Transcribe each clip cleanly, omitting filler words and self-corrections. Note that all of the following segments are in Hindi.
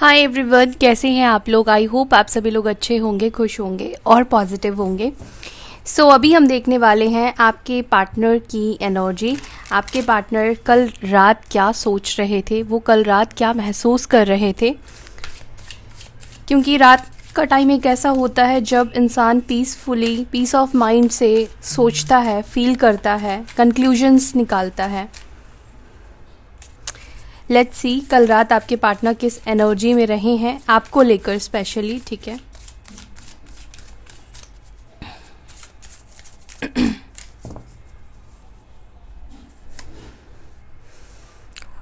हाय एवरीवन, कैसे हैं आप लोग। आई होप आप सभी लोग अच्छे होंगे, खुश होंगे और पॉजिटिव होंगे। अभी हम देखने वाले हैं आपके पार्टनर की एनर्जी। आपके पार्टनर कल रात क्या सोच रहे थे, वो कल रात क्या महसूस कर रहे थे, क्योंकि रात का टाइम एक ऐसा होता है जब इंसान पीसफुली, पीस ऑफ माइंड से सोचता है, फील करता है, कंक्लूजन्स निकालता है। लेट्स सी कल रात आपके पार्टनर किस एनर्जी में रहे हैं आपको लेकर स्पेशली। ठीक है,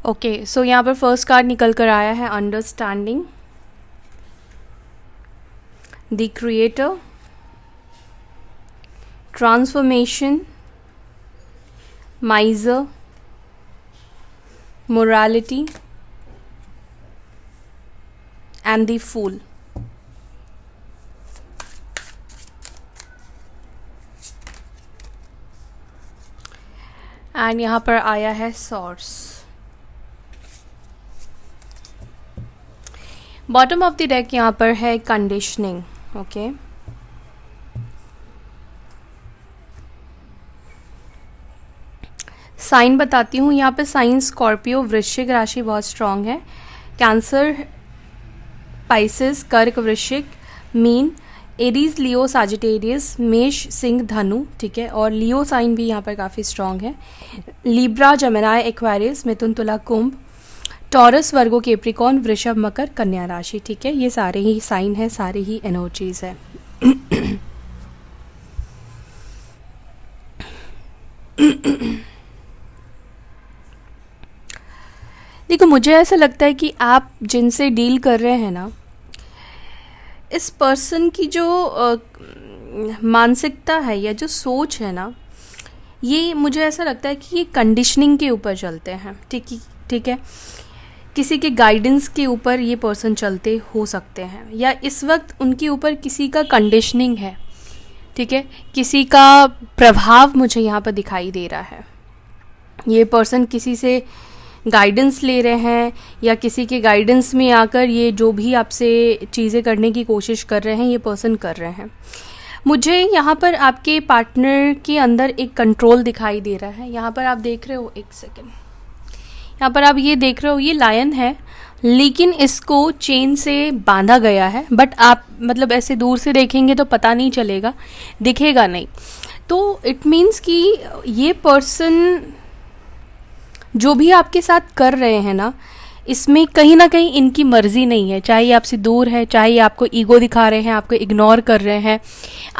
ओके। सो यहाँ पर फर्स्ट कार्ड निकल कर आया है understanding, the creator, transformation, माइजर, morality and the fool। And यहाँ पर आया है swords. Bottom of the deck यहाँ पर है कंडीशनिंग। ओके, साइन बताती हूँ। यहाँ पे साइन स्कॉर्पियो, वृश्चिक राशि बहुत स्ट्रांग है, कैंसर, पाइसेस, कर्क, वृश्चिक, मीन, एरीज, लियो, साजिटेरियस, मेष, सिंह, धनु। ठीक है, और लियो साइन भी यहाँ पर काफ़ी स्ट्रांग है। लिब्रा, जमेनाई, एक्वेरियस, मिथुन, तुला, कुंभ, टॉरस, वर्गो, कैप्रिकॉर्न, वृषभ, मकर, कन्या राशि। ठीक है, ये सारे ही साइन है, सारे ही एनर्जीज है। देखो, मुझे ऐसा लगता है कि आप जिनसे डील कर रहे हैं ना, इस पर्सन की जो मानसिकता है या जो सोच है ना, ये मुझे ऐसा लगता है कि ये कंडीशनिंग के ऊपर चलते हैं। ठीक है, किसी के गाइडेंस के ऊपर ये पर्सन चलते हो सकते हैं, या इस वक्त उनके ऊपर किसी का कंडीशनिंग है। ठीक है, किसी का प्रभाव मुझे यहाँ पर दिखाई दे रहा है। ये पर्सन किसी से गाइडेंस ले रहे हैं, या किसी के गाइडेंस में आकर ये जो भी आपसे चीज़ें करने की कोशिश कर रहे हैं, ये पर्सन कर रहे हैं। मुझे यहाँ पर आपके पार्टनर के अंदर एक कंट्रोल दिखाई दे रहा है। यहाँ पर आप देख रहे हो, एक सेकेंड, यहाँ पर आप ये देख रहे हो, ये लायन है, लेकिन इसको चेन से बांधा गया है। बट आप मतलब ऐसे दूर से देखेंगे तो पता नहीं चलेगा, दिखेगा नहीं। तो इट मीन्स कि ये पर्सन जो भी आपके साथ कर रहे हैं ना, इसमें कहीं ना कहीं इनकी मर्जी नहीं है। चाहे आपसे दूर है, चाहे आपको ईगो दिखा रहे हैं, आपको इग्नोर कर रहे हैं,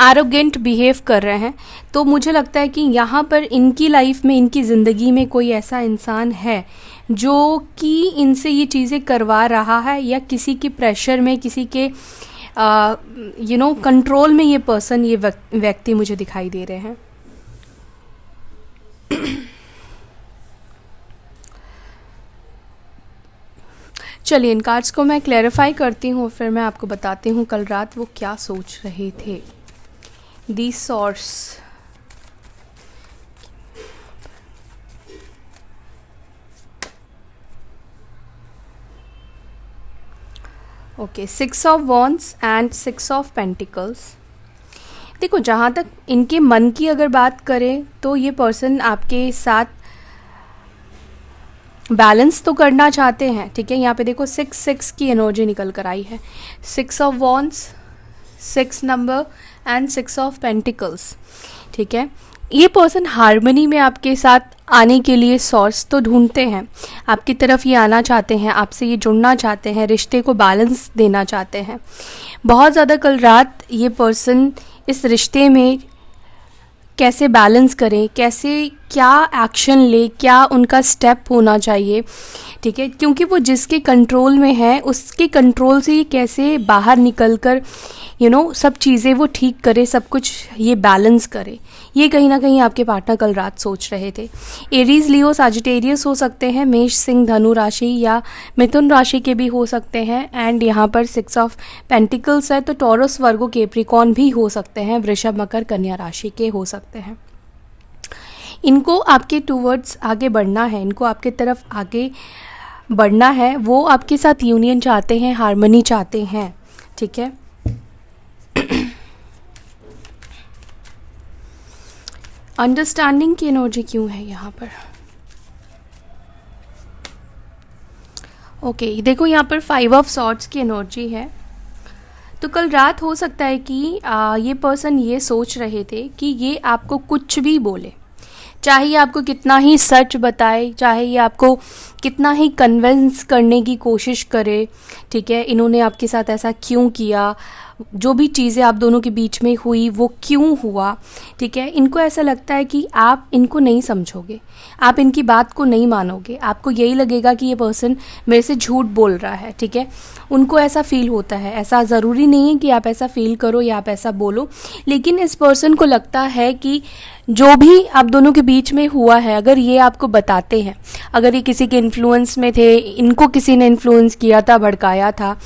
एरोगेंट बिहेव कर रहे हैं, तो मुझे लगता है कि यहाँ पर इनकी लाइफ में, इनकी ज़िंदगी में कोई ऐसा इंसान है जो कि इनसे ये चीज़ें करवा रहा है, या किसी के प्रेशर में, किसी के कंट्रोल में ये पर्सन, ये व्यक्ति मुझे दिखाई दे रहे हैं। चलिए, इन कार्ड्स को मैं क्लैरिफाई करती हूँ, फिर मैं आपको बताती हूँ कल रात वो क्या सोच रहे थे। The swords, okay, 6 of wands and 6 of pentacles. देखो, जहाँ तक इनके मन की अगर बात करें तो ये पर्सन आपके साथ बैलेंस तो करना चाहते हैं। ठीक है, यहाँ पे देखो 6 की एनर्जी निकल कर आई है। 6 of wands, 6 number and 6 of pentacles. ठीक है, ये पर्सन हार्मनी में आपके साथ आने के लिए सोर्स तो ढूंढते हैं, आपकी तरफ ये आना चाहते हैं, आपसे ये जुड़ना चाहते हैं, रिश्ते को बैलेंस देना चाहते हैं बहुत ज़्यादा। कल रात ये पर्सन इस रिश्ते में कैसे बैलेंस करें, कैसे क्या एक्शन ले, क्या उनका स्टेप होना चाहिए। ठीक है, क्योंकि वो जिसके कंट्रोल में है, उसके कंट्रोल से ये कैसे बाहर निकल कर सब चीज़ें वो ठीक करे, सब कुछ ये बैलेंस करे, ये कहीं ना कहीं आपके पार्टनर कल रात सोच रहे थे। एरीज, लियो, साजिटेरियस हो सकते हैं, मेष, सिंह, धनु राशि या मिथुन राशि के भी हो सकते हैं। एंड यहाँ पर 6 ऑफ पेंटिकल्स है, तो टॉरस, वर्गो, कैप्रिकॉर्न भी हो सकते हैं, वृषभ, मकर, कन्या राशि के हो सकते हैं। इनको आपके टूवर्ड्स आगे बढ़ना है, इनको आपके तरफ आगे बढ़ना है, वो आपके साथ यूनियन चाहते हैं, हार्मनी चाहते हैं, ठीक है। अंडरस्टैंडिंग की एनर्जी क्यों है यहाँ पर? ओके, देखो यहाँ पर 5 ऑफ सॉर्ड्स की एनर्जी है। तो कल रात हो सकता है कि ये पर्सन ये सोच रहे थे कि ये आपको कुछ भी बोले, चाहे ये आपको कितना ही सच बताए, चाहे ये आपको कितना ही कन्विंस करने की कोशिश करे, ठीक है, इन्होंने आपके साथ ऐसा क्यों किया, जो भी चीज़ें आप दोनों के बीच में हुई वो क्यों हुआ, ठीक है। इनको ऐसा लगता है कि आप इनको नहीं समझोगे, आप इनकी बात को नहीं मानोगे, आपको यही लगेगा कि ये पर्सन मेरे से झूठ बोल रहा है, ठीक है। उनको ऐसा फील होता है। ऐसा ज़रूरी नहीं है कि आप ऐसा फील करो या आप ऐसा बोलो, लेकिन इस पर्सन को लगता है कि जो भी आप दोनों के बीच में हुआ है, अगर ये आपको बताते हैं, अगर ये किसी के इन्फ्लुएंस में थे, इनको किसी ने इन्फ्लुएंस किया था, भड़काया था,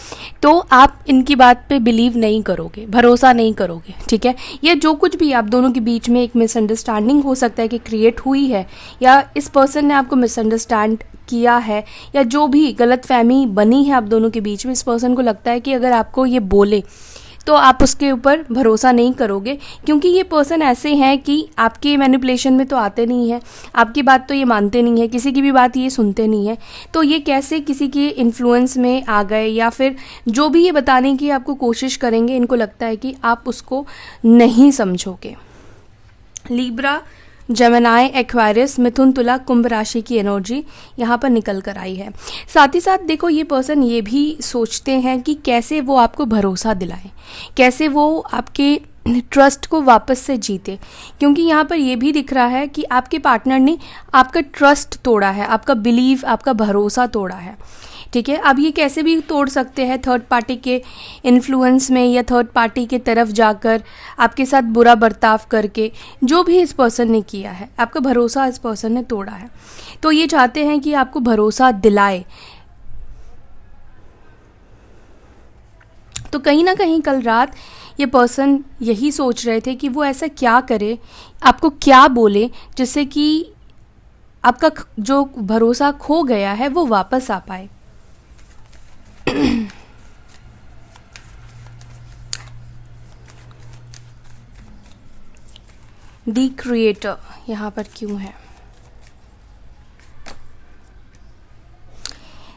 तो आप इनकी बात पे बिलीव नहीं करोगे, भरोसा नहीं करोगे, ठीक है। या जो कुछ भी आप दोनों के बीच में एक मिसअंडरस्टैंडिंग हो सकता है कि क्रिएट हुई है, या इस पर्सन ने आपको मिसअंडरस्टैंड किया है, या जो भी गलतफहमी बनी है आप दोनों के बीच में, इस पर्सन को लगता है कि अगर आपको ये बोले तो आप उसके ऊपर भरोसा नहीं करोगे, क्योंकि ये पर्सन ऐसे हैं कि आपके मैनिपुलेशन में तो आते नहीं हैं, आपकी बात तो ये मानते नहीं है, किसी की भी बात ये सुनते नहीं है, तो ये कैसे किसी के इन्फ्लुएंस में आ गए, या फिर जो भी ये बताने की आपको कोशिश करेंगे, इनको लगता है कि आप उसको नहीं समझोगे। लीब्रा, जेमिनाई, एक्वेरियस, मिथुन, तुला, कुंभ राशि की एनर्जी यहाँ पर निकल कर आई है। साथ ही साथ देखो ये पर्सन ये भी सोचते हैं कि कैसे वो आपको भरोसा दिलाएं, कैसे वो आपके ट्रस्ट को वापस से जीते, क्योंकि यहाँ पर ये भी दिख रहा है कि आपके पार्टनर ने आपका ट्रस्ट तोड़ा है, आपका बिलीव, आपका भरोसा तोड़ा है, ठीक है। अब ये कैसे भी तोड़ सकते हैं, थर्ड पार्टी के इन्फ्लुएंस में या थर्ड पार्टी के तरफ जाकर, आपके साथ बुरा बर्ताव करके, जो भी इस पर्सन ने किया है, आपका भरोसा इस पर्सन ने तोड़ा है, तो ये चाहते हैं कि आपको भरोसा दिलाए। तो कहीं ना कहीं कल रात ये पर्सन यही सोच रहे थे कि वो ऐसा क्या करे, आपको क्या बोले, जिससे कि आपका जो भरोसा खो गया है वो वापस आ पाए। दी क्रिएटर यहाँ पर क्यों है?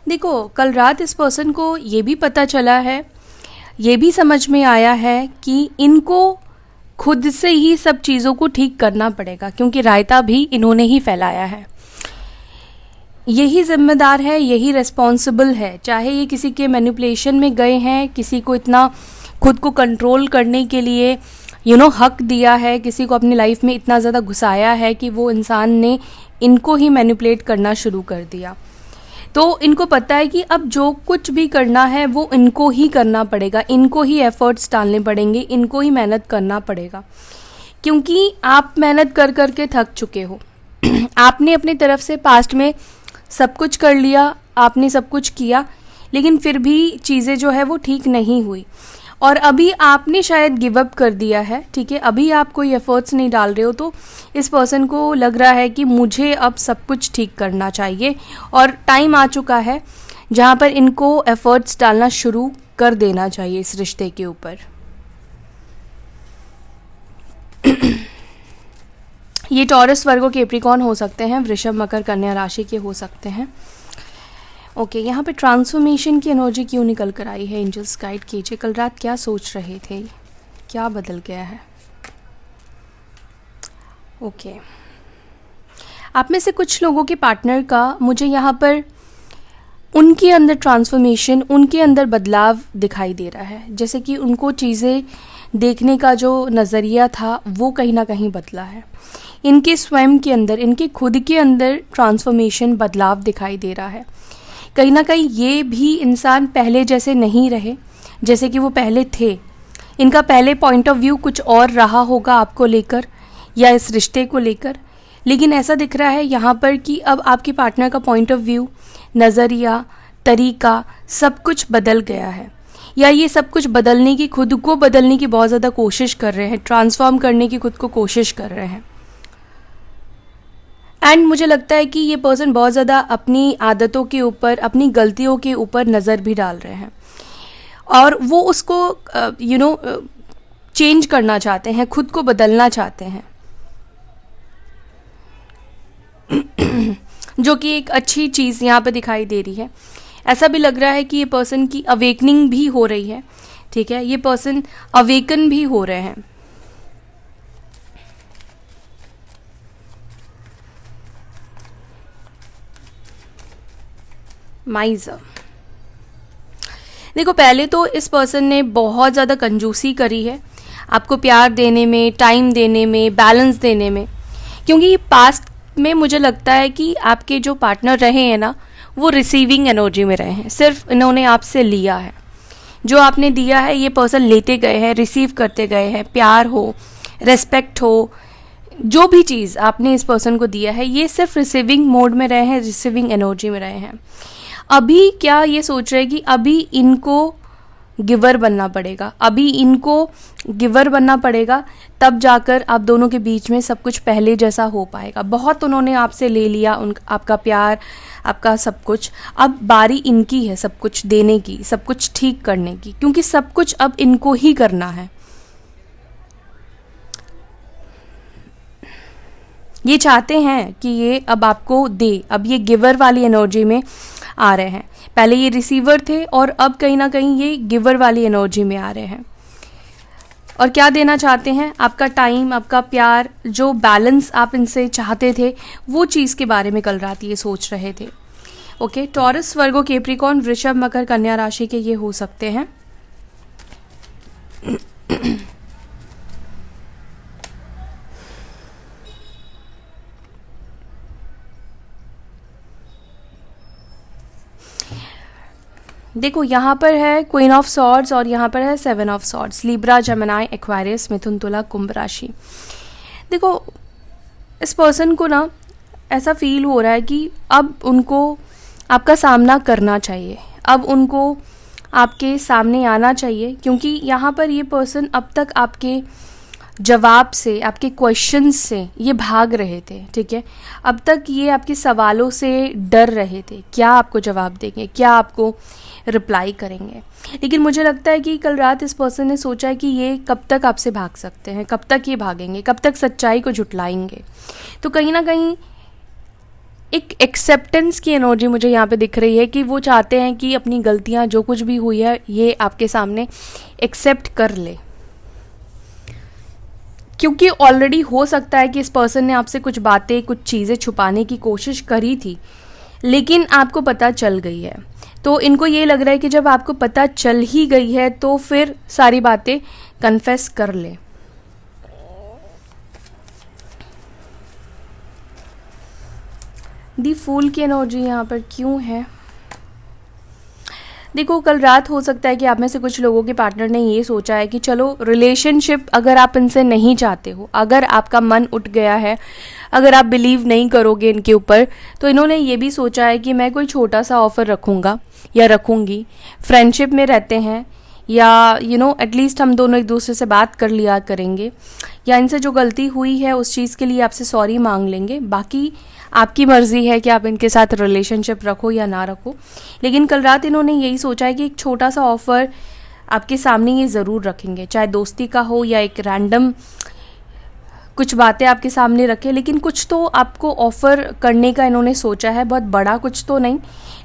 देखो कल रात इस पर्सन को ये भी पता चला है, ये भी समझ में आया है कि इनको खुद से ही सब चीज़ों को ठीक करना पड़ेगा, क्योंकि रायता भी इन्होंने ही फैलाया है, यही जिम्मेदार है, यही रिस्पॉन्सिबल है। चाहे ये किसी के मैनिपुलेशन में गए हैं, किसी को इतना खुद को कंट्रोल करने के लिए हक दिया है, किसी को अपनी लाइफ में इतना ज़्यादा घुसाया है कि वो इंसान ने इनको ही मैनिपुलेट करना शुरू कर दिया, तो इनको पता है कि अब जो कुछ भी करना है वो इनको ही करना पड़ेगा, इनको ही एफर्ट्स डालने पड़ेंगे, इनको ही मेहनत करना पड़ेगा, क्योंकि आप मेहनत कर कर के थक चुके हो। आपने अपनी तरफ से पास्ट में सब कुछ कर लिया, आपने सब कुछ किया, लेकिन फिर भी चीज़ें जो है वो ठीक नहीं हुई, और अभी आपने शायद गिव अप कर दिया है, ठीक है, अभी आप कोई एफर्ट्स नहीं डाल रहे हो, तो इस पर्सन को लग रहा है कि मुझे अब सब कुछ ठीक करना चाहिए, और टाइम आ चुका है जहाँ पर इनको एफर्ट्स डालना शुरू कर देना चाहिए इस रिश्ते के ऊपर। ये टॉरस, वर्गो, कैप्रिकॉर्न हो सकते हैं, वृषभ, मकर, कन्या राशि के हो सकते हैं। ओके, यहाँ पे ट्रांसफॉर्मेशन की एनर्जी क्यों निकल कर आई है? एंजल्स गाइड कीजिए, कल रात क्या सोच रहे थे, क्या बदल गया है? ओके, आप में से कुछ लोगों के पार्टनर का मुझे यहाँ पर उनके अंदर ट्रांसफॉर्मेशन, उनके अंदर बदलाव दिखाई दे रहा है, जैसे कि उनको चीज़ें देखने का जो नज़रिया था वो कहीं ना कहीं बदला है, इनके स्वयं के अंदर, इनके खुद के अंदर ट्रांसफॉर्मेशन, बदलाव दिखाई दे रहा है। कहीं ना कहीं ये भी इंसान पहले जैसे नहीं रहे जैसे कि वो पहले थे, इनका पहले पॉइंट ऑफ व्यू कुछ और रहा होगा आपको लेकर या इस रिश्ते को लेकर, लेकिन ऐसा दिख रहा है यहाँ पर कि अब आपके पार्टनर का पॉइंट ऑफ व्यू, नज़रिया, तरीका, सब कुछ बदल गया है, या ये सब कुछ बदलने की, खुद को बदलने की बहुत ज़्यादा कोशिश कर रहे हैं, ट्रांसफॉर्म करने की खुद को कोशिश कर रहे हैं। एंड मुझे लगता है कि ये पर्सन बहुत ज़्यादा अपनी आदतों के ऊपर, अपनी गलतियों के ऊपर नज़र भी डाल रहे हैं, और वो उसको चेंज करना चाहते हैं, खुद को बदलना चाहते हैं, जो कि एक अच्छी चीज़ यहाँ पे दिखाई दे रही है। ऐसा भी लग रहा है कि ये पर्सन की अवेकनिंग भी हो रही है, ठीक है, ये पर्सन अवेकन भी हो रहे हैं। माइज़र, देखो पहले तो इस पर्सन ने बहुत ज़्यादा कंजूसी करी है आपको प्यार देने में, टाइम देने में, बैलेंस देने में, क्योंकि पास्ट में मुझे लगता है कि आपके जो पार्टनर रहे हैं ना, वो रिसीविंग एनर्जी में रहे हैं, सिर्फ इन्होंने आपसे लिया है, जो आपने दिया है ये पर्सन लेते गए हैं, रिसीव करते गए हैं, प्यार हो, रेस्पेक्ट हो, जो भी चीज़ आपने इस पर्सन को दिया है ये सिर्फ रिसीविंग मोड में रहे हैं, रिसीविंग एनर्जी में रहे हैं। अभी क्या ये सोच रहे हैं कि अभी इनको गिवर बनना पड़ेगा, अभी इनको गिवर बनना पड़ेगा, तब जाकर आप दोनों के बीच में सब कुछ पहले जैसा हो पाएगा। बहुत उन्होंने आपसे ले लिया, आपका प्यार, आपका सब कुछ, अब बारी इनकी है सब कुछ देने की, सब कुछ ठीक करने की, क्योंकि सब कुछ अब इनको ही करना है। ये चाहते हैं कि ये अब आपको दे, अब ये गिवर वाली एनर्जी में आ रहे हैं। पहले ये रिसीवर थे और अब कहीं ना कहीं ये गिवर वाली एनर्जी में आ रहे हैं। और क्या देना चाहते हैं? आपका टाइम, आपका प्यार, जो बैलेंस आप इनसे चाहते थे, वो चीज़ के बारे में कल रात ये सोच रहे थे। ओके, टॉरस, वर्गो, कैप्रिकॉर्न, वृषभ, मकर, कन्या राशि के ये हो सकते हैं। देखो यहाँ पर है क्वीन ऑफ सॉर्ड्स और यहाँ पर है seven of swords. Libra, Gemini, Aquarius, मिथुन, तुला, कुंभ राशि। देखो इस पर्सन को ना ऐसा फील हो रहा है कि अब उनको आपका सामना करना चाहिए, अब उनको आपके सामने आना चाहिए, क्योंकि यहाँ पर ये पर्सन अब तक आपके जवाब से, आपके क्वेश्चंस से ये भाग रहे थे, ठीक है। अब तक ये आपके सवालों से डर रहे थे, क्या आपको जवाब देंगे, क्या आपको रिप्लाई करेंगे। लेकिन मुझे लगता है कि कल रात इस पर्सन ने सोचा है कि ये कब तक आपसे भाग सकते हैं, कब तक ये भागेंगे, कब तक सच्चाई को झुटलाएंगे। तो कहीं ना कहीं एक एक्सेप्टेंस की एनर्जी मुझे यहाँ पे दिख रही है कि वो चाहते हैं कि अपनी गलतियाँ, जो कुछ भी हुई है, ये आपके सामने एक्सेप्ट कर ले, क्योंकि ऑलरेडी हो सकता है कि इस पर्सन ने आपसे कुछ बातें, कुछ चीज़ें छुपाने की कोशिश करी थी, लेकिन आपको पता चल गई है। तो इनको ये लग रहा है कि जब आपको पता चल ही गई है तो फिर सारी बातें कन्फेस कर ले। दी फूल की एनर्जी यहाँ पर क्यों है? देखो कल रात हो सकता है कि आप में से कुछ लोगों के पार्टनर ने ये सोचा है कि चलो रिलेशनशिप अगर आप इनसे नहीं चाहते हो, अगर आपका मन उठ गया है, अगर आप बिलीव नहीं करोगे इनके ऊपर, तो इन्होंने ये भी सोचा है कि मैं कोई छोटा सा ऑफ़र रखूँगा या रखूँगी, फ्रेंडशिप में रहते हैं, या एटलीस्ट हम दोनों एक दूसरे से बात कर लिया करेंगे, या इनसे जो गलती हुई है उस चीज़ के लिए आपसे सॉरी मांग लेंगे। बाकी आपकी मर्ज़ी है कि आप इनके साथ रिलेशनशिप रखो या ना रखो। लेकिन कल रात इन्होंने यही सोचा है कि एक छोटा सा ऑफ़र आपके सामने ये ज़रूर रखेंगे, चाहे दोस्ती का हो या एक रैंडम कुछ बातें आपके सामने रखें, लेकिन कुछ तो आपको ऑफ़र करने का इन्होंने सोचा है। बहुत बड़ा कुछ तो नहीं,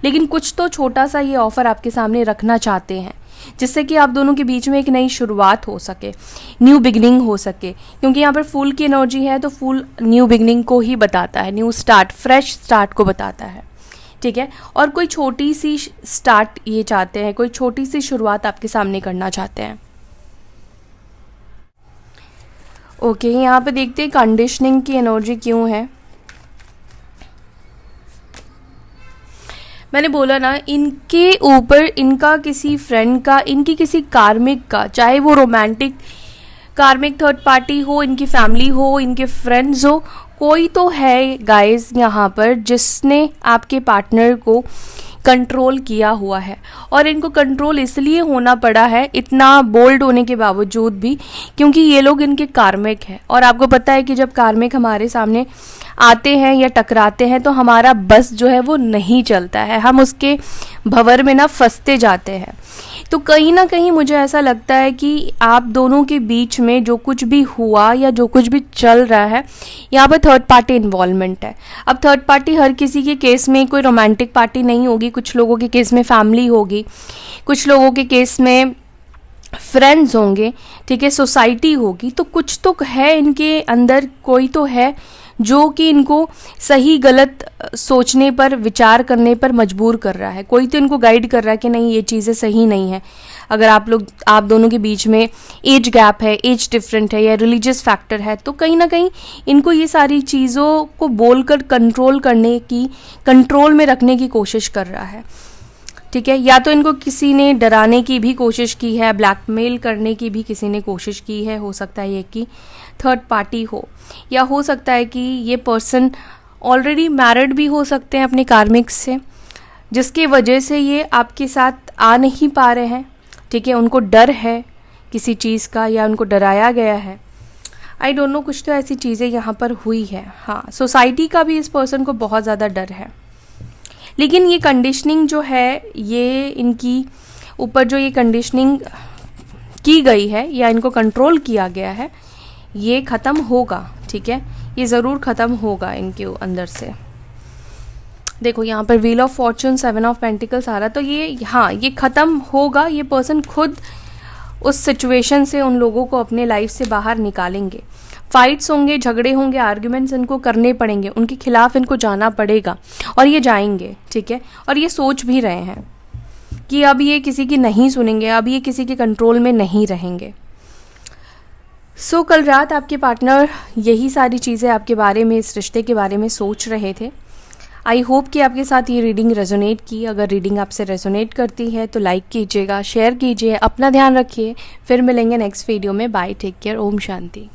लेकिन कुछ तो छोटा सा ये ऑफ़र आपके सामने रखना चाहते हैं, जिससे कि आप दोनों के बीच में एक नई शुरुआत हो सके, न्यू बिगनिंग हो सके। क्योंकि यहाँ पर फूल की एनर्जी है, तो फूल न्यू बिगनिंग को ही बताता है, न्यू स्टार्ट, फ्रेश स्टार्ट को बताता है, ठीक है। और कोई छोटी सी स्टार्ट ये चाहते हैं, कोई छोटी सी शुरुआत आपके सामने करना चाहते हैं। ओके, यहाँ पे देखते हैं कंडीशनिंग की एनर्जी क्यों है। मैंने बोला ना, इनके ऊपर इनका किसी फ्रेंड का, इनकी किसी कार्मिक का, चाहे वो रोमांटिक कार्मिक थर्ड पार्टी हो, इनकी फैमिली हो, इनके फ्रेंड्स हो, कोई तो है गाइस यहाँ पर जिसने आपके पार्टनर को कंट्रोल किया हुआ है। और इनको कंट्रोल इसलिए होना पड़ा है, इतना बोल्ड होने के बावजूद भी, क्योंकि ये लोग इनके कार्मिक हैं। और आपको पता है कि जब कार्मिक हमारे सामने आते हैं या टकराते हैं तो हमारा बस जो है वो नहीं चलता है, हम उसके भंवर में ना फंसते जाते हैं। तो कहीं ना कहीं मुझे ऐसा लगता है कि आप दोनों के बीच में जो कुछ भी हुआ या जो कुछ भी चल रहा है, यहाँ पर थर्ड पार्टी इन्वॉल्वमेंट है। अब थर्ड पार्टी हर किसी के केस में कोई रोमांटिक पार्टी नहीं होगी, कुछ लोगों के केस में फैमिली होगी, कुछ लोगों के केस में फ्रेंड्स होंगे, ठीक है, सोसाइटी होगी। तो कुछ तो है इनके अंदर, कोई तो है जो कि इनको सही गलत सोचने पर, विचार करने पर मजबूर कर रहा है। कोई तो इनको गाइड कर रहा है कि नहीं ये चीज़ें सही नहीं है। अगर आप दोनों के बीच में एज गैप है, एज डिफरेंट है या रिलीजियस फैक्टर है, तो कहीं ना कहीं इनको ये सारी चीज़ों को बोलकर कंट्रोल में रखने की कोशिश कर रहा है, ठीक है। या तो इनको किसी ने डराने की भी कोशिश की है, ब्लैकमेल करने की भी किसी ने कोशिश की है। हो सकता है ये कि थर्ड पार्टी हो, या हो सकता है कि ये पर्सन ऑलरेडी मैरिड भी हो सकते हैं अपने कार्मिक्स से, जिसकी वजह से ये आपके साथ आ नहीं पा रहे हैं, ठीक है। उनको डर है किसी चीज़ का या उनको डराया गया है, आई डोंट नो, कुछ तो ऐसी चीज़ें यहाँ पर हुई है। हाँ, सोसाइटी का भी इस पर्सन को बहुत ज़्यादा डर है। लेकिन ये कंडीशनिंग जो है, ये इनकी ऊपर जो ये कंडीशनिंग की गई है या इनको कंट्रोल किया गया है, ये ख़त्म होगा, ठीक है। ये ज़रूर ख़त्म होगा इनके अंदर से। देखो यहाँ पर wheel of fortune, 7 of pentacles आ रहा, तो ये हाँ, ये ख़त्म होगा। ये पर्सन खुद उस सिचुएशन से उन लोगों को अपने लाइफ से बाहर निकालेंगे। फाइट्स होंगे, झगड़े होंगे, आर्ग्यूमेंट्स इनको करने पड़ेंगे, उनके खिलाफ इनको जाना पड़ेगा और ये जाएंगे, ठीक है। और ये सोच भी रहे हैं कि अब ये किसी की नहीं सुनेंगे, अब ये किसी के कंट्रोल में नहीं रहेंगे। सो कल रात आपके पार्टनर यही सारी चीज़ें आपके बारे में, इस रिश्ते के बारे में सोच रहे थे। आई होप कि आपके साथ ये रीडिंग रेजोनेट की। अगर रीडिंग आपसे रेजोनेट करती है तो लाइक कीजिएगा, शेयर कीजिए, अपना ध्यान रखिए। फिर मिलेंगे नेक्स्ट वीडियो में। Bye, take care, Om Shanti.